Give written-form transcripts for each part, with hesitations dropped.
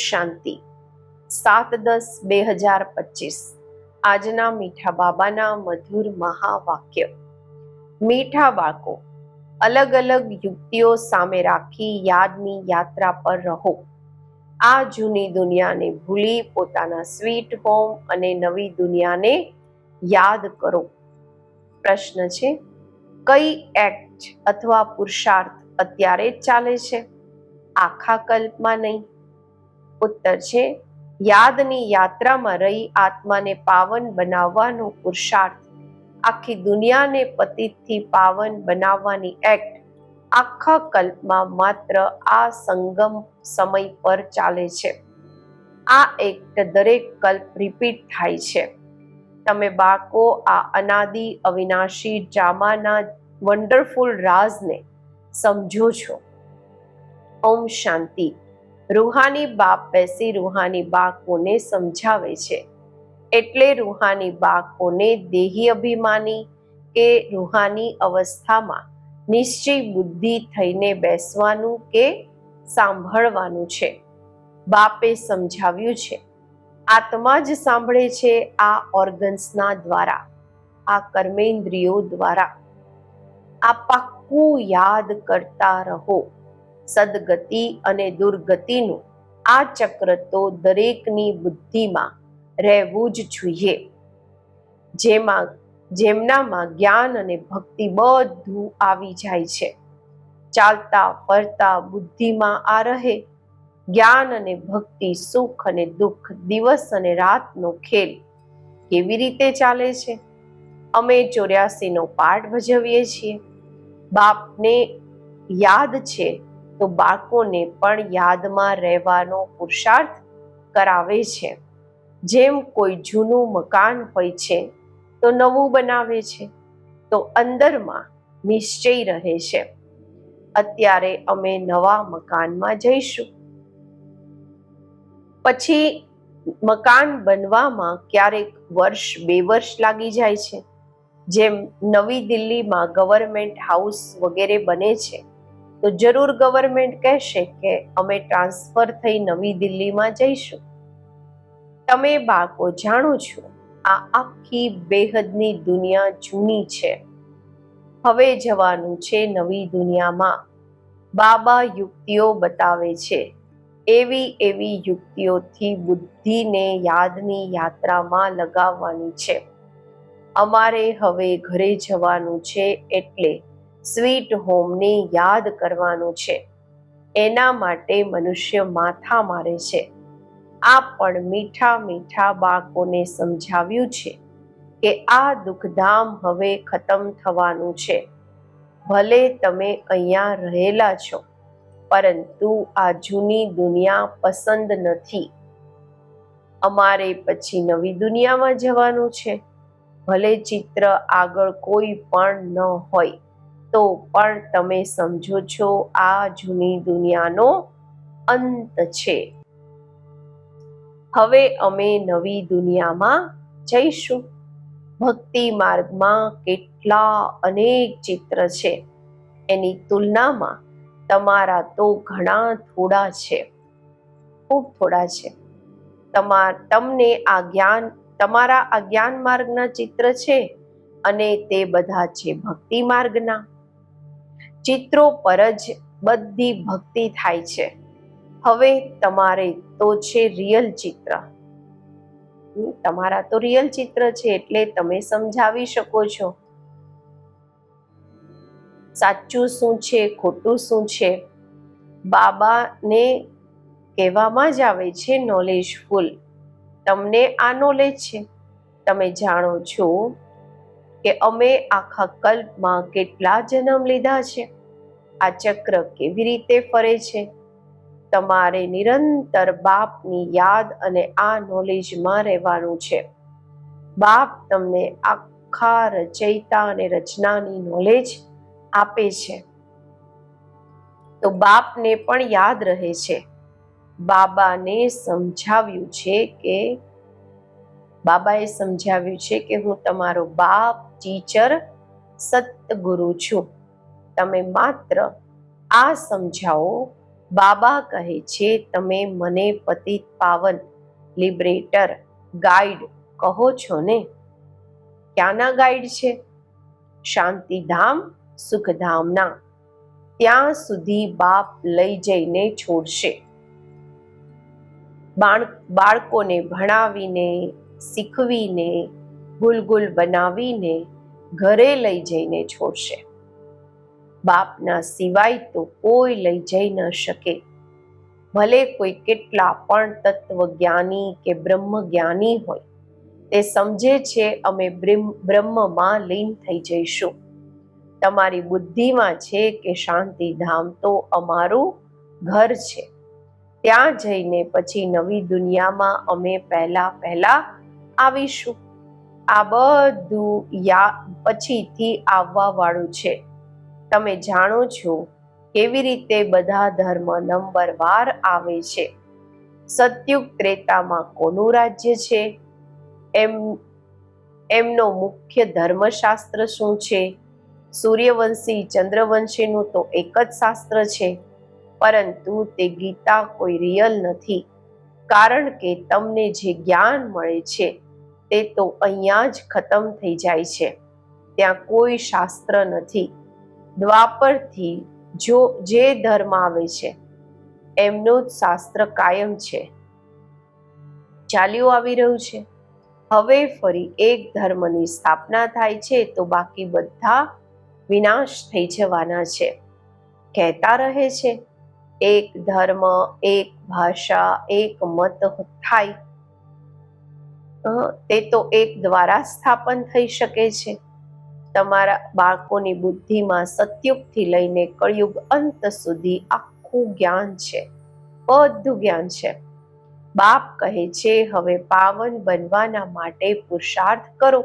શાંતિ 7/10/2025 આજના મીઠા બાબાના મધુર મહાવાક્ય। મીઠા બાળકો, અલગ અલગ યુક્તિઓ સામે રાખી યાદની યાત્રા પર રહો। આ જૂની દુનિયાને ભૂલી પોતાના સ્વીટ હોમ અને નવી દુનિયાને યાદ કરો। પ્રશ્ન છે, કઈ એક્ટ અથવા પુરુષાર્થ અત્યારે જ ચાલે છે, આખા કલ્પમાં નહીં? ઉત્તર છે, યાદની યાત્રામાં રહી આત્માને પાવન બનાવવાનો પુરુષાર્થ, આખી દુનિયાને પતિતથી પાવન બનાવવાની એક્ટ આખા કલ્પમાં માત્ર આ સંગમ સમય પર ચાલે છે। આ એક્ટ દરેક કલ્પ રિપીટ થાય છે। તમે બાળકો આ અનાદિ અવિનાશી ડ્રામાના વન્ડરફુલ રાજને સમજો છો। ઓમ શાંતિ। રૂહાની બાપ બેસી રૂહાની બાળકોને સમજાવે છે, એટલે રૂહાની બાળકોને દેહી અભિમાની કે રૂહાની અવસ્થામાં નિશ્ચય બુદ્ધિ થઈને બેસવાનું કે સાંભળવાનું છે। બાપે સમજાવ્યું છે, આત્મા જ સાંભળે છે આ ઓર્ગન્સના દ્વારા, આ કર્મેન્દ્રિયો દ્વારા। આ પાક્કું યાદ કરતા રહો। સદગતિ અને દુર્ગતિનું આ ચક્ર તો દરેકની બુદ્ધિમાં રહેવું જ જોઈએ। જેમનામાં જ્ઞાન અને ભક્તિ બધું આવી જાય છે, ચાલતા ફરતા બુદ્ધિમાં આ રહે। જ્ઞાન અને ભક્તિ, સુખ અને દુઃખ, દિવસ અને રાતનો ખેલ કેવી રીતે ચાલે છે? અમે 84નો પાઠ ભજવીએ છીએ। બાપને યાદ છે તો બાળકોને પણ યાદમાં રહેવાનો પુરુષાર્થ કરાવે છે। જેમ કોઈ જૂનું મકાન હોય છે તો નવું બનાવે છે, તો અંદરમાં નિશ્ચય રહે છે। અત્યારે અમે નવા મકાનમાં જઈશું, પછી મકાન બનવામાં ક્યારેક વર્ષ 2 વર્ષ લાગી જાય છે। જેમ નવી દિલ્હીમાં ગવર્મેન્ટ હાઉસ વગેરે બને છે, તો જરૂર ગવર્મેન્ટ કહેશે કે અમે ટ્રાન્સફર થઈ નવી દિલ્હીમાં જઈશું। તમે બાળકો જાણો છો, આ આખી બેહદની દુનિયા જૂની છે, હવે જવાનું છે નવી દુનિયામાં। બાબા યુક્તિઓ બતાવે છે, એવી યુક્તિઓથી બુદ્ધિને યાદની યાત્રામાં લગાવવાની છે। અમારે હવે ઘરે જવાનું છે, એટલે સ્વીટ હોમને યાદ કરવાનું છે। એના માટે મનુષ્ય માથા મારે છે। આ પણ મીઠા મીઠા બાળકોને સમજાવ્યું છે કે આ દુઃખધામ હવે ખતમ થવાનું છે। ભલે તમે અહીંયા રહેલા છો, પરંતુ આ જૂની દુનિયા પસંદ નથી। અમારે પછી નવી દુનિયામાં જવાનું છે। ભલે ચિત્ર આગળ કોઈ પણ ન હોય, તો પણ તમે સમજો છો આ જૂની દુનિયાનો અંત છે। હવે અમે નવી દુનિયામાં જઈશું। ભક્તિ માર્ગમાં કેટલા અનેક ચિત્ર છે, એની તુલનામાં તમારા તો ઘણા થોડા છે, ખૂબ થોડા છે। તમને તમારા આ જ્ઞાન માર્ગના ચિત્ર છે, અને તે બધા છે ભક્તિ માર્ગના ચિત્રો પર જ બધી ભક્તિ થાય છે। હવે તમારે તો છે રિયલ ચિત્ર, તમારા તો રિયલ ચિત્ર છે, એટલે તમે સમજાવી શકો છો સાચું શું છે, ખોટું શું છે। બાબાને કહેવામાં જ આવે છે નોલેજફુલ। તમને આ નોલેજ છે, તમે જાણો છો કે અમે આખા કલ્પમાં કેટલા જન્મ લીધા છે, આ ચક્ર કેવી રીતે ફરે છે। તમારે નિરંતર બાપની યાદ અને આ નોલેજમાં રહેવાનું છે। બાપ તમને આખા રચયિતા અને રચનાની નોલેજ આપે છે, તો બાપને પણ યાદ રહે છે। બાબાએ સમજાવ્યું છે કે હું તમારો બાપ, ટીચર, સતગુરુ છું। તમે માત્ર આ સમજાવો બાબા કહે છે, તમે મને પતિત પાવન, લિબરેટર, ગાઈડ કહો છો ને? ક્યાંના ગાઈડ છે? શાંતિધામ, સુખધામના. ત્યાં સુધી બાપ લઈ જઈને છોડશે. બાળકોને ભણાવીને, શીખવીને, ગુલગુલ બનાવીને ઘરે લઈ જઈને છોડશે. બાપના સિવાય તો કોઈ લઈ જઈ ન શકે. ભલે કોઈ કેટલા પણ તત્વજ્ઞાની કે બ્રહ્મજ્ઞાની હોય, તે સમજે છે અમે બ્રહ્મમાં લીન થઈ જઈશું. તમારી બુદ્ધિમાં છે કે શાંતિધામ તો અમારું ઘર છે, ત્યાં જઈને પછી નવી દુનિયામાં અમે પહેલા આવીશું. આ બધું પછીથી આવવા વાળું છે. તમે જાણો છો કેવી રીતે બધા ધર્મ નંબરવાર આવે છે. સતયુગ ત્રેતામાં કોનું રાજ્ય છે? એમનો મુખ્ય ધર્મશાસ્ત્ર શું છે? સૂર્યવંશી ચંદ્રવંશીનું તો એક જ શાસ્ત્ર છે, પરંતુ તે ગીતા કોઈ રિયલ નથી. કારણ કે તમને જે જ્ઞાન મળે છે તે તો અહીંયા જ ખતમ થઈ જાય છે. ત્યાં કોઈ શાસ્ત્ર નથી. દ્વાપરથી જે ધર્મ આવે છે એમનું જ શાસ્ત્ર કાયમ છે, ચાલ્યું આવી રહ્યું છે. હવે ફરી એક ધર્મની સ્થાપના થાય છે તો બાકી બધા વિનાશ થઈ જવાના છે. કહેતા રહે છે એક ધર્મ, એક ભાષા, એક મત થાય, તે તો એક દ્વારા સ્થાપન થઈ શકે છે. તમારા બાળકોની બુદ્ધિમાં સતયુગથી લઈને કળિયુગ અંત સુધી આખું જ્ઞાન છે, બધું જ્ઞાન છે. બાપ કહે છે હવે પાવન બનવાના માટે પુરુષાર્થ કરો.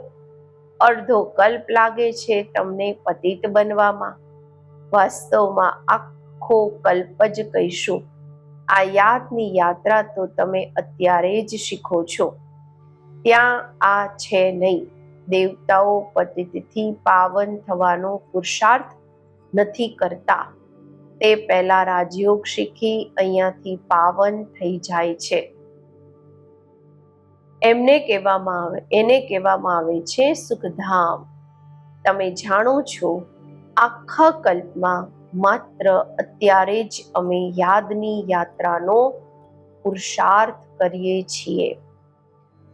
અડધો કલ્પ લાગે છે તમને પતિત બનવામાં, વાસ્તવમાં આખો કલ્પ જ કહીશું. આ યાદની યાત્રા તો તમે અત્યારે જ શીખો છો. ત્યાં આ છે નહીં. દેવતાઓ પતિતથી પાવન થવાનો પુરુષાર્થ નથી કરતા. તે પહેલા રાજયોગ શીખી અહીંયાથી પાવન થઈ જાય છે. એને કહેવામાં આવે છે સુખધામ. તમે જાણો છો આખા કલ્પમાં માત્ર અત્યારે જ અમે યાદની યાત્રાનો પુરુષાર્થ કરીએ છીએ.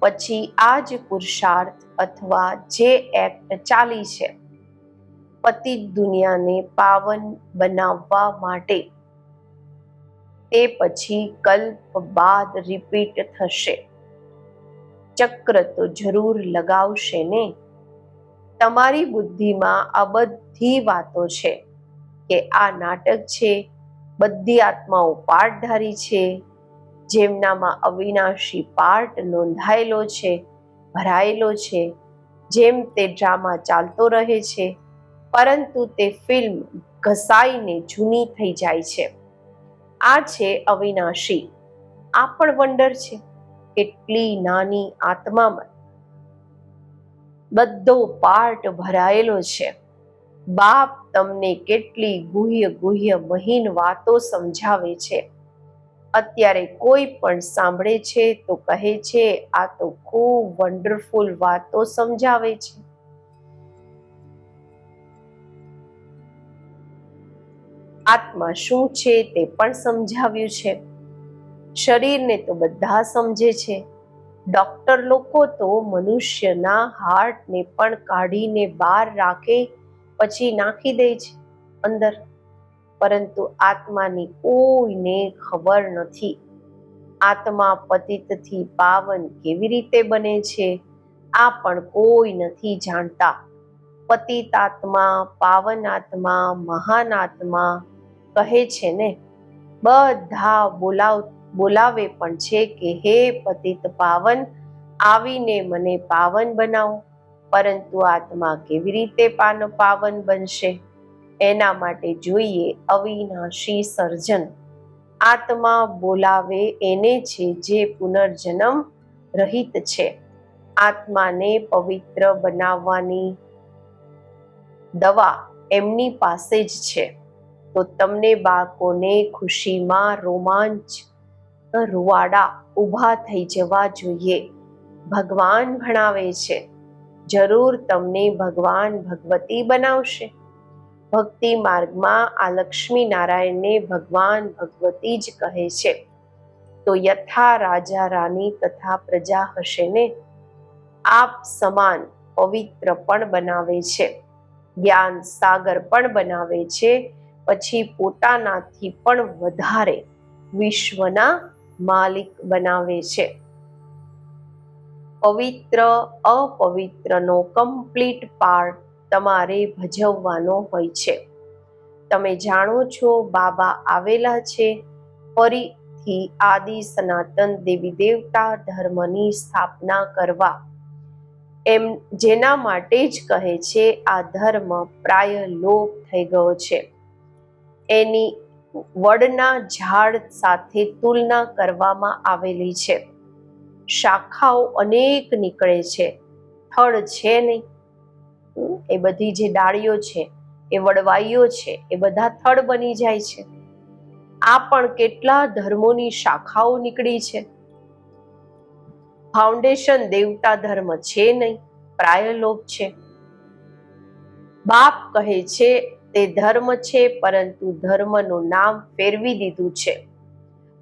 પછી આ જ પુરુષાર્થ અથવા જે એક્ટ ચાલી છે પતિત દુનિયાને પાવન બનાવવા માટે, તે પછી કલ્પ બાદ રિપીટ થશે. ચક્ર તો જરૂર લગાવશે ને. તમારી બુદ્ધિમાં આ બધી વાતો છે કે આ નાટક છે, બધી આત્માઓ પાર્ટધારી છે, જેમનામાં અવિનાશી પાર્ટ નોંધાયેલો છે, ભરાયેલો છે. જેમ તે ડ્રામા ચાલતો રહે છે, પરંતુ તે ફિલ્મ ઘસાઈને જૂની થઈ જાય છે. આ છે અવિનાશી. આ પણ વંડર છે. કેટલી નાની આત્મામાં બધો પાર્ટ ભરાયેલો છે. બાપ તમને કેટલી ગુહ્ય મહીન વાતો સમજાવે છે. અત્યારે કોઈ પણ સાંભળે છે તો કહે છે આ તો ખૂબ વન્ડરફુલ વાતો સમજાવે છે. આત્મા શું છે તે પણ સમજાવ્યું છે. શરીરને તો બધા સમજે છે. ડોક્ટર લોકો તો મનુષ્યના હાર્ટને પણ કાઢીને બહાર રાખે, પછી નાખી દે છે અંદર. પરંતુ આત્માની કોઈને ખબર નથી. આત્મા પતિતથી પાવન કેવી રીતે બને છે આ પણ કોઈ નથી જાણતા. પતિત આત્મા, પાવન આત્મા, મહાન આત્મા કહે છે ને. બધા બોલાવે પણ છે કે હે પતિત પાવન, આવીને મને પાવન બનાવો. પરંતુ આત્મા કેવી રીતે પાવન બનશે? એના માટે જોઈએ અવિનાશી સર્જન. આત્મા બોલાવે એને છે જે પુનર્જન્મ રહિત છે. આત્માને પવિત્ર બનાવવાની દવા એમની પાસે જ છે. તો તમને બાળકોને ખુશીમાં રોમાંચ રૂવાડા ઊભા થઈ જવા જોઈએ. ભગવાન ભણાવે છે, જરૂર તમને ભગવાન ભગવતી બનાવશે. ભક્તિ માર્ગમાં આ લક્ષ્મી નારાયણને ભગવાન ભગવતી જ કહે છે. તો યથા રાજા રાની તથા પ્રજા હશે ને. આપ સમાન પવિત્ર પણ બનાવે છે, જ્ઞાન સાગર પણ બનાવે છે, પછી પોતાનાથી પણ વધારે વિશ્વના માલિક બનાવે છે. પવિત્ર અપવિત્રનો કમ્પ્લીટ પાર્ટ તમારે ભજવવાનો હોય છે. તમે જાણો છો બાબા આવેલા છે ફરીથી આદિ સનાતન દેવી દેવતા ધર્મની સ્થાપના કરવા. એમ જેના માટે જ કહે છે આ ધર્મ પ્રાય લોપ થઈ ગયો છે. એની વડના ઝાડ સાથે તુલના કરવામાં આવેલી છે. શાખાઓ અનેક નીકળે છે, થડ છે નહીં. એ બધી જે ડાળીઓ છે, એ વડવાઈઓ છે, એ બધા થડ બની જાય છે. આ પણ કેટલા ધર્મોની શાખાઓ નીકળી છે. ફાઉન્ડેશન દેવતા ધર્મ છે નહીં, પ્રાયલોપ છે. બાપ કહે છે તે ધર્મ છે, પરંતુ ધર્મનું નામ ફેરવી દીધું છે.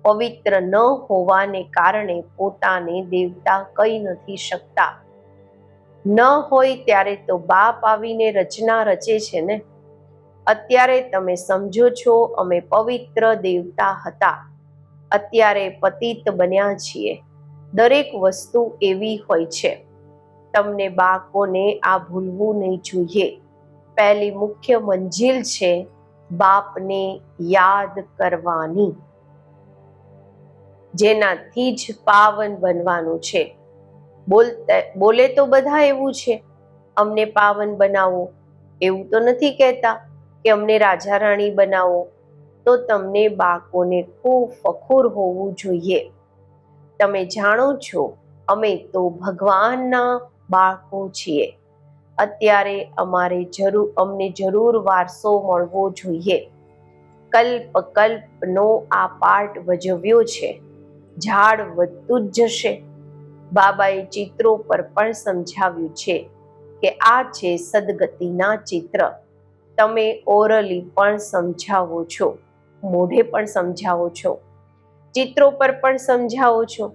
પવિત્ર ન હોવાને કારણે પોતાને દેવતા કહી નથી શકતા. ન હોય ત્યારે તો બાપ આવીને રચના રચે છે ને. અત્યારે તમે સમજો છો અમે પવિત્ર દેવતા હતા, અત્યારે પતિત બન્યા છીએ. દરેક વસ્તુ એવી હોય છે. તમને બાળકોને આ ભૂલવું નહીં જોઈએ. પહેલી મુખ્ય મંજિલ છે બાપને યાદ કરવાની, જેનાથી જ પાવન બનવાનું છે. બોલે તો બધા એવું છે, અમને પાવન બનાવો. એવું તો નથી કહેતા કે અમને રાજા રાણી બનાવો. તો તમને બાળકોને ખૂબ ફખુર હોવું જોઈએ. તમે જાણો છો અમે તો ભગવાનના બાળકો છીએ. અત્યારે અમને જરૂર વારસો મળવો જોઈએ. કલ્પનો આ પાઠ ભજવ્યો છે. ઝાડ વધતું જ જશે. બાબાએ ચિત્રો પર પણ સમજાવ્યું છે કે આ છે સદગતિના ચિત્ર. તમે ઓરલી પણ સમજાવો છો, મોઢે પણ સમજાવો છો, ચિત્રો પર પણ સમજાવો છો.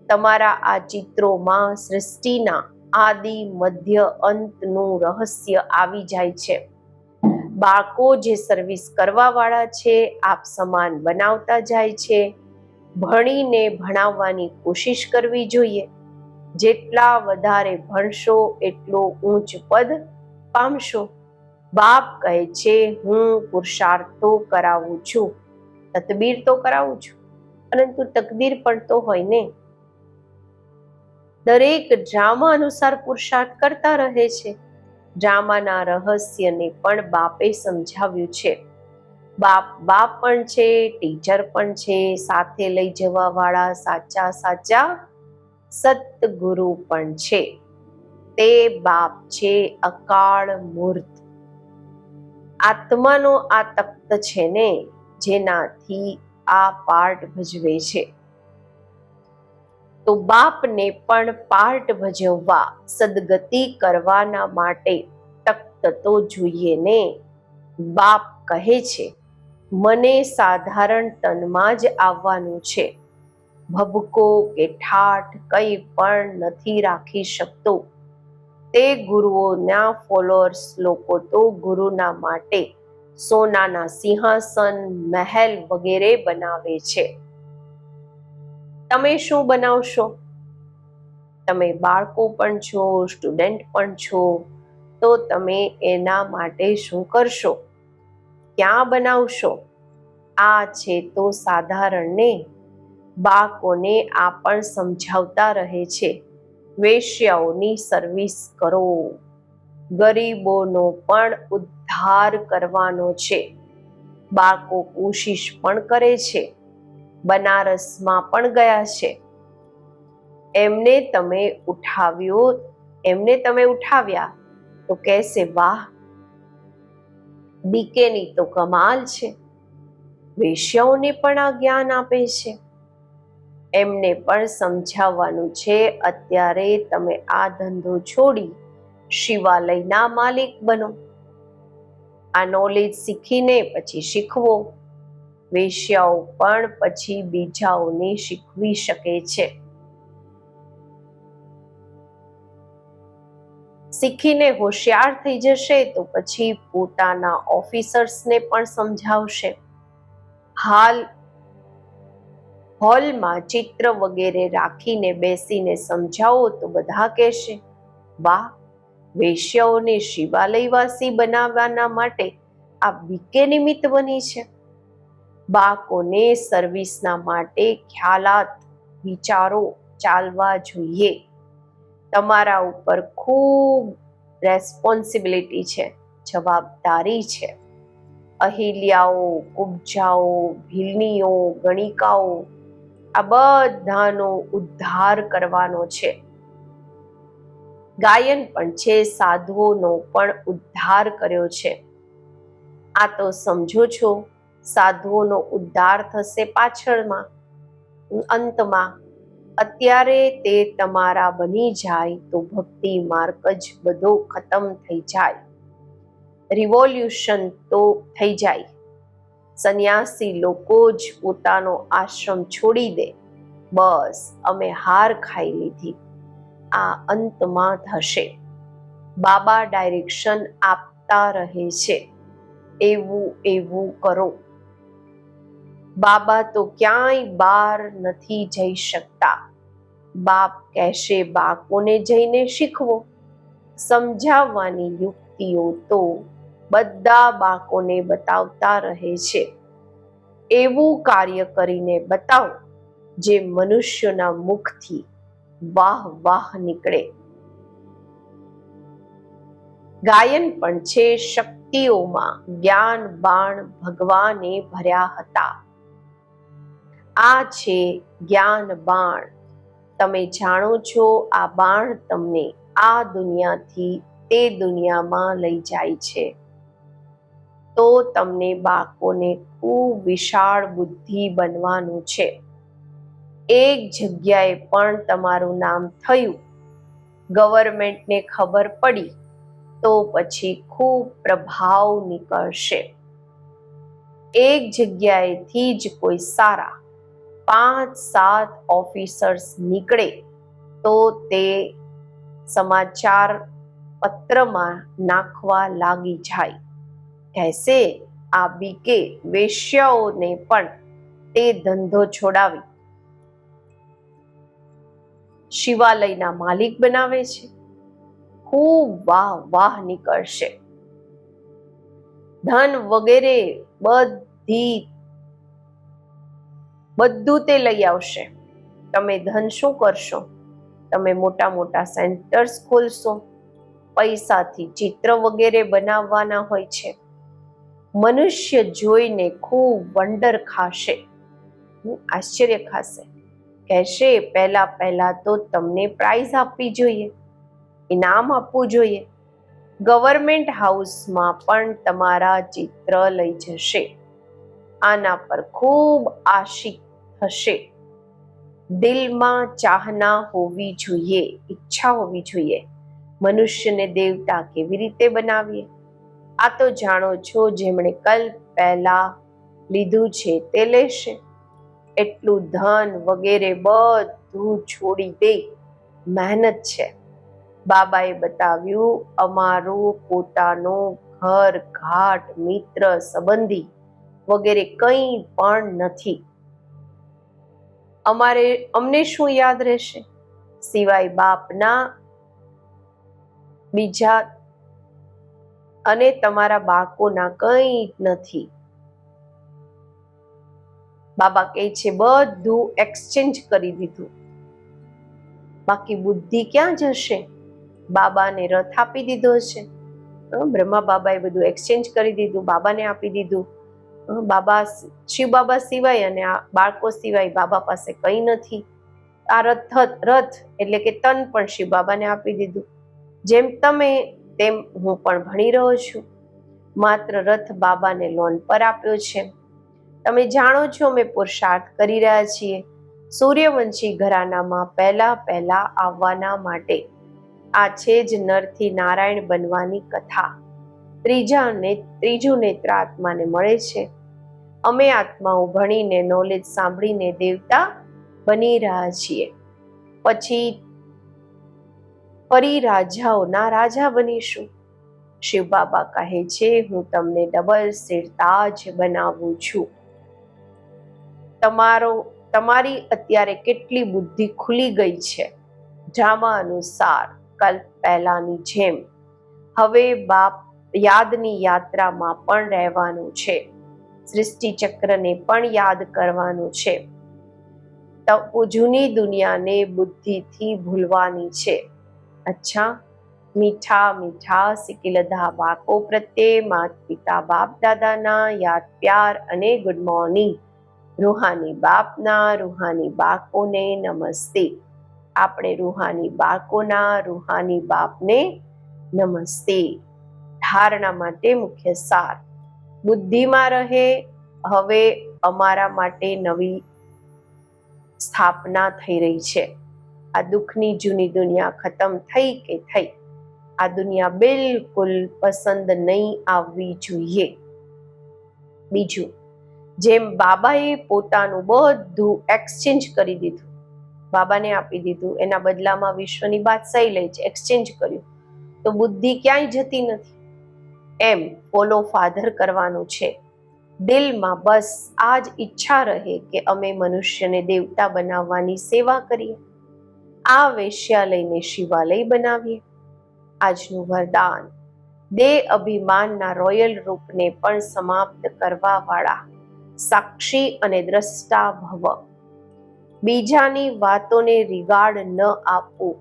તમારા આ ચિત્રોમાં સૃષ્ટિના આદિ મધ્ય અંતનું રહસ્ય આવી જાય છે. બાળકો જે સર્વિસ કરવા વાળા છે આપ સમાન બનાવતા જાય છે. ભણીને ભણાવવાની કોશિશ કરવી જોઈએ. જેટલા વધારે ભણશો એટલો ઊંચ પદ પામશો. બાપ કહે છે હું પુરુષાર્થો કરાવું છું, તદબીર તો કરાવું છું, પરંતુ તકદીર પણ તો હોય ને. દરેક ડ્રામા અનુસાર પુરુષાર્થ કરતા રહે છે. ડ્રામાના રહસ્યને પણ બાપે સમજાવ્યું છે. બાપ પણ છે, ટીચર પણ છે, સાથે લઈ જવા વાળા સાચા સતગુરુ પણ છે. તે બાપ છે અકાળ મૂર્ત. આત્માનો આ તખ્ત છે ને, જેનાથી આ પાર્ટ ભજવે છે. તો બાપને પણ પાર્ટ ભજવવા, સદગતિ કરવાના માટે તખ્ત તો જોઈએ ને. બાપ કહે છે મને સાધારણ તનમાં જ આવવાનું છે. ભભકો કે ઠાઠ કંઈ પણ નથી રાખી શકતો. તે ગુરુઓના ફોલોઅર્સ લોકો તો ગુરુના માટે સોનાના સિંહાસન, મહેલ વગેરે બનાવે છે. તમે શું બનાવશો? તમે બાળકો પણ છો, સ્ટુડન્ટ પણ છો, તો તમે એના માટે શું કરશો? ક્યાં બનાવશો? આ છે તો સાધારણ ને. બાળકોને આ પણ સમજાવતા રહે છે વેશ્યાઓની સર્વિસ કરો, ગરીબોનો પણ ઉદ્ધાર કરવાનો છે. બાળકો કોશિશ પણ કરે છે. બનારસમાં પણ ગયા છે. એમને તમે ઉઠાવ્યા તો કહેશે વાહ, બીકેની તો કમાલ છે, વેશ્યાઓને પણ આ જ્ઞાન આપે છે. એમને પણ સમજાવવાનું છે, અત્યારે તમે આ ધંધો છોડી શિવાલયના માલિક બનો. આ નોલેજ શીખીને પછી શીખવો. વેશ્યાઓ પણ પછી બીજાઓને શીખવી શકે છે. શીખીને હોશિયાર થઈ જશે તો પછી પોતાના ઓફિસર્સને પણ સમજાવશે. હોલમાં ચિત્ર વગેરે રાખીને બેસીને સમજાવો તો બધા કહેશે, વાહ, વેશ્યાઓને શિવાલયવાસી બનાવવાના માટે આ બીકે નિમિત્ત બની છે. બાળકોને સર્વિસના માટે ખ્યાલાત, વિચારો ચાલવા જોઈએ. તમારા ઉપર ખૂબ રેસ્પોન્સિબિલિટી છે, જવાબદારી છે. અહિલ્યાઓ, કુબ્જાઓ, ભીલનીઓ, ગણિકાઓ આ બધાનો ઉદ્ધાર કરવાનો છે. ગાયન પણ છે, સાધુઓનો પણ ઉદ્ધાર કર્યો છે. આ તો સમજો છો, સાધુઓનો ઉદ્ધાર થશે પાછળમાં, અંતમાં. અત્યારે તે તમારા બની જાય તો ભક્તિ માર્ગ જ બધો ખતમ થઈ જાય, રિવોલ્યુશન તો થઈ જાય. સંન્યાસી લોકો જ પોતાનો આશ્રમ છોડી દે, બસ અમે હાર ખાઈ લીધી, આ અંતમાં થશે. બાબા ડાયરેક્શન આપતા રહે છે, એવું કરો. બાબા તો ક્યાંય બહાર નથી જઈ શકતા. બાપ કહેશે બાળકોને જઈને શીખવો. સમજાવવાની યુક્તિઓ તો બધા બાળકોને બતાવતા રહે છે. એવું કાર્ય કરીને બતાવો જે મનુષ્યના મુખથી વાહ વાહ નીકળે. ગાયન પણ છે, શક્તિઓમાં જ્ઞાન બાણ ભગવાને ભર્યા હતા. આ છે જ્ઞાન બાણ. તમે જાણો છો આ બાણ તમને આ દુનિયાથી તે દુનિયામાં લઈ જાય છે. તો તમને બાળકોને ખૂબ વિશાળ બુદ્ધિ બનવાનું છે. એક જગ્યાએ પણ તમારું નામ થયું, ગવર્મેન્ટને ખબર પડી, તો પછી ખૂબ પ્રભાવ નીકળશે. એક જગ્યાએથી જ કોઈ સારા 5-7 ઓફિસર્સ નીકળે તો તે સમાચાર પત્રમાં નાખવા લાગી જાય. કહેશે આ બીકે વેશ્યાઓને પણ તે ધંધો છોડાવી શિવાલયના માલિક બનાવે છે. ખૂબ વાહ વાહ નીકળશે. ધન વગેરે બધું તે લઈ આવશે. તમે ધન શું કરશો? તમે મોટા મોટા સેન્ટર્સ ખોલશો. પૈસાથી ચિત્ર વગેરે બનાવવાના હોય છે. મનુષ્ય જોઈને ખૂબ વંડર ખાશે, આશ્ચર્ય ખાશે. કહેશે પહેલા તો તમને પ્રાઇઝ આપવી જોઈએ, ઇનામ આપવું જોઈએ. ગવર્મેન્ટ હાઉસમાં પણ તમારા ચિત્ર લઈ જશે. આના પર ખૂબ આશિક થશે. દિલમાં ચાહના હોવી જોઈએ, ઈચ્છા હોવી જોઈએ. મનુષ્યને દેવતા કેવી રીતે બનાવીએ? આ તો જાણો છો, જેમણે કલ્પ પહેલા લીધું છે તે લેશે. એટલું ધન વગેરે બધું છોડી દે, મહેનત છે. બાબાએ બતાવ્યું, અમારું પોતાનું ઘર ઘાટ મિત્ર સંબંધી વગેરે કંઈ પણ નથી. અમને શું યાદ રહેશે સિવાય બાપના, બીજા અને તમારા બાળકોના કંઈ નથી. બાબા કહે છે બધું એક્સચેન્જ કરી દીધું. બાકી બુદ્ધિ ક્યાં જશે? બાબાને રથ આપી દીધો છે. બ્રહ્મા બાબાએ બધું એક્સચેન્જ કરી દીધું, બાબાને આપી દીધું. શિવ બાબા સિવાય અને આ બાળકો સિવાય બાબા પાસે કંઈ નથી. આ રથ એટલે કે તન પણ શિવ બાબાને આપી દીધું. જેમ તમે તેમ હું પણ ભણી રહ્યો છું. માત્ર રથ બાબાને લોન પર આપ્યો છે. તમે જાણો છો અમે પુરુષાર્થ કરી રહ્યા છીએ સૂર્યવંશી ઘરાનામાં પહેલા આવવાના માટે. આ છે જ નરથી નારાયણ બનવાની કથા. ત્રીજું નેત્ર આત્માને મળે છે. અમે આત્માઓ ભણીને નોલેજ સાંભળીને દેવતા બની રહ્યા છીએ. પછી ફરી રાજાઓના રાજા બનીશું. શિવ બાબા કહે છે, હું તમને ડબલ સિર તાજ બનાવું છું. તમારી અત્યારે કેટલી બુદ્ધિ ખુલી ગઈ છે. ડ્રામા અનુસાર કલ્પ પહેલાની જેમ હવે બાપ યાદની યાત્રામાં પણ રહેવાનું છે. સૃષ્ટિ ચક્રને પણ યાદ કરવાનું છે. જૂની દુનિયાને બુદ્ધિથી ભૂલવાની છે. અચ્છા, મીઠા મીઠા સિકિલધા બાળકો પ્રત્યે માતા પિતા બાપ દાદાના યાદ પ્યાર અને ગુડ મોર્નિંગ. રૂહાની બાપના રૂહાની બાળકોને નમસ્તે. આપણે રૂહાની બાળકોના રૂહાની બાપને નમસ્તે. ધારણા માટે મુખ્ય સાર. બુદ્ધિમાં રહે. હવે અમારા માટે નવી સ્થાપના થઈ રહી છે. આ દુઃખની જૂની દુનિયા ખતમ થઈ કે થઈ? આ દુનિયા બિલકુલ પસંદ નહીં આવવી જોઈએ. બીજું, જેમ બાબાએ પોતાનું બધું એક્સચેન્જ કરી દીધું, બાબાને આપી દીધું, એના બદલામાં વિશ્વની બાદશાહી લે છે, એક્સચેન્જ કર્યું, તો બુદ્ધિ ક્યાંય જતી નથી. એમ ફોલો ફાધર કરવાનું છે. દિલમાં બસ આ જ ઈચ્છા રહે કે અમે મનુષ્યને દેવતા બનાવવાની સેવા કરીએ. આ વેશ્યાલયને શિવાલય બનાવીએ. આજનું વરદાન, દેહ અભિમાનના રોયલ રૂપને પણ સમાપ્ત કરવા વાળા સાક્ષી અને દ્રષ્ટા ભવ. બીજાની વાતોને રિગાર્ડ ન આપવું,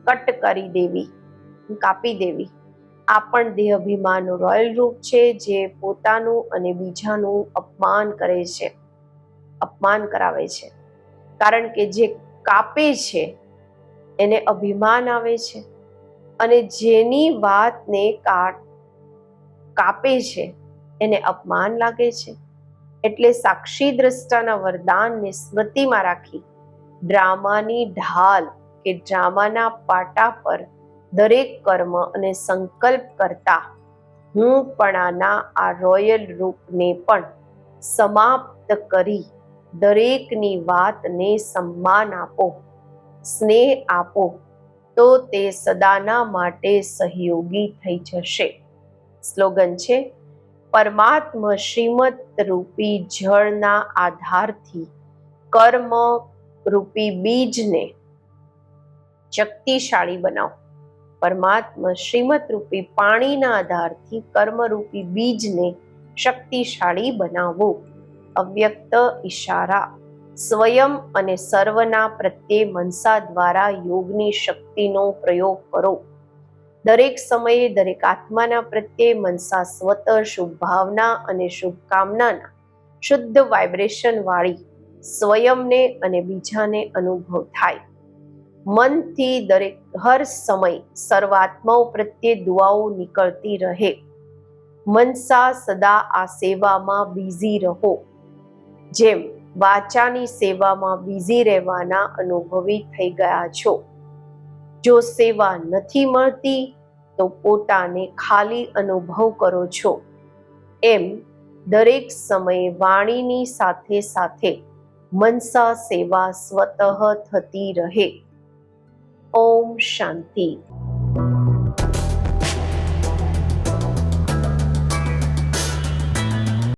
કટ કરી દેવી, કાપી દેવી. આ પણ દેહ અભિમાનનું રોયલ રૂપ છે, જે પોતાનું અને બીજાનું અપમાન કરે છે, અપમાન કરાવે છે. કારણ કે જે કાપે છે એને અભિમાન આવે છે, અને જેની વાતને કાપે છે એને અપમાન લાગે છે. એટલે સાક્ષી દ્રષ્ટાના વરદાનને સ્મૃતિમાં રાખી ડ્રામાની ઢાલ કે ડ્રામાના પાટા પર દરેક કર્મ અને સંકલ્પ કરતા હુંપણાના આ રોયલ રૂપને પણ સમાપ્ત કરી દરેકની વાતને સન્માન આપો, સ્નેહ આપો, તો તે સદાના માટે સહયોગી થઈ જશે. સ્લોગન છે, પરમાત્મા શ્રીમત રૂપી જળના આધારથી કર્મ રૂપી બીજને શક્તિશાળી બનાવો. પરમાત્મા શ્રીમત રૂપી પાણીના આધારથી કર્મરૂપી બીજને શક્તિશાળી બનાવો. અવ્યક્ત ઈશારા. સ્વયં અને સર્વના પ્રત્યે મનસા દ્વારા યોગની શક્તિનો પ્રયોગ કરો. દરેક સમયે દરેક આત્માના પ્રત્યે મનસા સ્વત શુભ ભાવના અને શુભકામનાના શુદ્ધ વાઇબ્રેશન વાળી સ્વયંને અને બીજાને અનુભવ થાય. મનથી દરેક હર સમય સર્વાત્માઓ પ્રત્યે દુઆઓ નીકળતી રહે. મનસા સદા આ સેવામાં બિઝી રહો. જેમ વાચાની સેવામાં બિઝી રહેવાના અનુભવી થઈ ગયા છો. જો સેવા નથી મળતી તો પોતાને ખાલી અનુભવ કરો છો. એમ દરેક સમયે વાણીની સાથે સાથે મનસા સેવા સ્વતઃ થતી રહે. ઓમ શાંતિ.